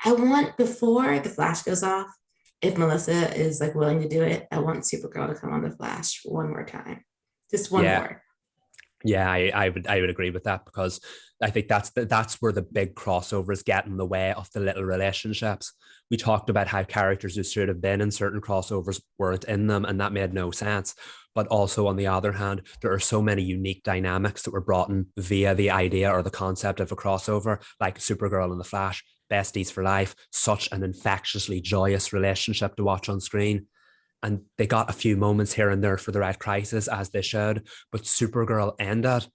I want, before the Flash goes off, if Melissa is like willing to do it, I want Supergirl to come on the Flash one more time, just one Yeah, more. yeah, I would agree with that because I think that's where the big crossovers get in the way of the little relationships. We talked about how characters who should have been in certain crossovers weren't in them, and that made no sense. But also, on the other hand, there are so many unique dynamics that were brought in via the idea or the concept of a crossover, like Supergirl and the Flash, besties for life, such an infectiously joyous relationship to watch on screen. And they got a few moments here and there for the Red Crisis, as they should, but Supergirl ended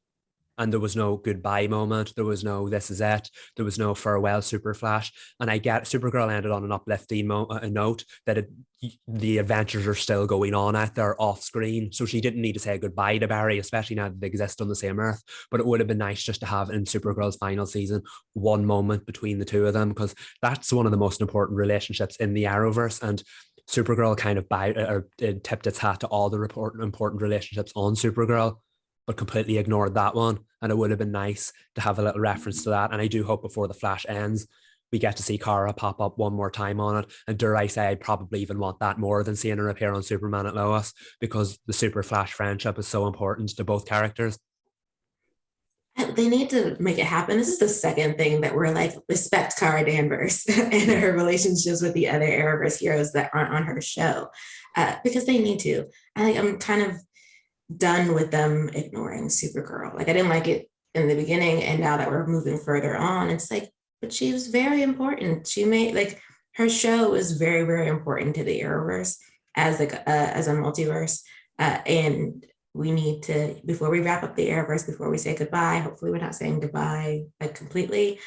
and there was no goodbye moment. There was no this is it. There was no farewell Super Flash. And I get Supergirl ended on an uplifting note that the adventures are still going on out there off screen. So she didn't need to say goodbye to Barry, especially now that they exist on the same Earth. But it would have been nice just to have in Supergirl's final season one moment between the two of them, because that's one of the most important relationships in the Arrowverse. And Supergirl kind of tipped its hat to all the important relationships on Supergirl, but completely ignored that one. And it would have been nice to have a little reference to that. And I do hope before the Flash ends, we get to see Kara pop up one more time on it. And dare I say, I'd probably even want that more than seeing her appear on Superman and Lois, because the Super Flash friendship is so important to both characters. They need to make it happen. This is the second thing that we're like, respect Kara Danvers and her relationships with the other Arrowverse heroes that aren't on her show, because they need to. I'm kind of done with them ignoring Supergirl. Like, I didn't like it in the beginning, and now that we're moving further on, it's like, but she was very important. She made, like, her show is very, very important to the Arrowverse as like as a multiverse, and we need to, before we wrap up the Arrowverse, before we say goodbye, hopefully we're not saying goodbye like completely,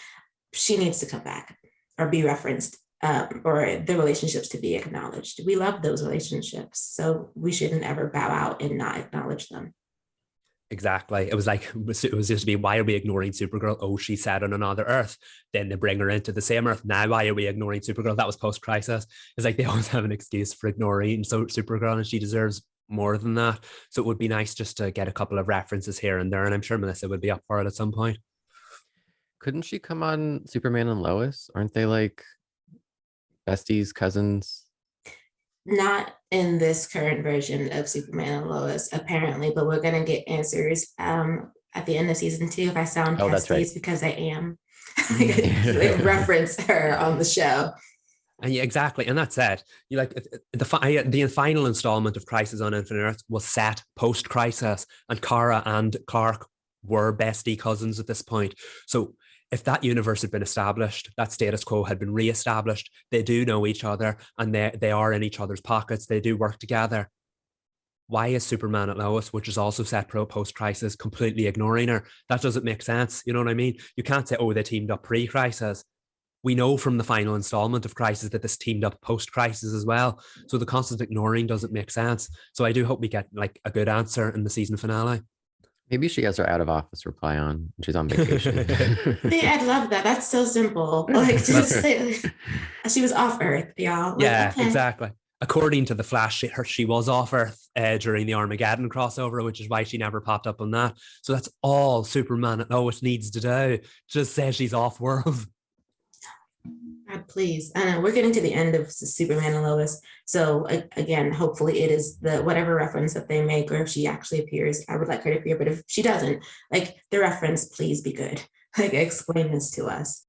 she needs to come back or be referenced, or the relationships to be acknowledged. We love those relationships, so we shouldn't ever bow out and not acknowledge them. Exactly. It was like, it was just to be, why are we ignoring Supergirl? Oh, she said on another Earth. Then they bring her into the same Earth. Now, why are we ignoring Supergirl? That was post crisis. It's like they always have an excuse for ignoring Supergirl, and she deserves more than that. So it would be nice just to get a couple of references here and there. And I'm sure Melissa would be up for it at some point. Couldn't she come on Superman and Lois? Aren't they like besties, cousins? Not in this current version of Superman and Lois, apparently, but we're gonna get answers at the end of season 2. If I sound Oh, that's testy, right. it's because I am. They reference her on the show. And yeah, exactly. And that's it. You like the final installment of Crisis on Infinite Earths was set post crisis, and Kara and Clark were bestie cousins at this point. So if that universe had been established, that status quo had been re-established, they do know each other and they are in each other's pockets. They do work together. Why is Superman at Lois, which is also set pro post crisis, completely ignoring her? That doesn't make sense. You know what I mean? You can't say, oh, they teamed up pre crisis. We know from the final installment of Crisis that this teamed up post Crisis as well. So the constant ignoring doesn't make sense. So I do hope we get like a good answer in the season finale. Maybe she has her out of office reply on. She's on vacation. See, I love that. That's so simple. Like, just say she was off Earth, y'all. Like, Yeah, okay. exactly. According to the Flash, she was off Earth during the Armageddon crossover, which is why she never popped up on that. So that's all Superman at Lois needs to do. Just say she's off world. God, please. We're getting to the end of Superman and Lois. So again, hopefully it is the whatever reference that they make, or if she actually appears, I would like her to appear. But if she doesn't, like, the reference, please be good. Like, explain this to us.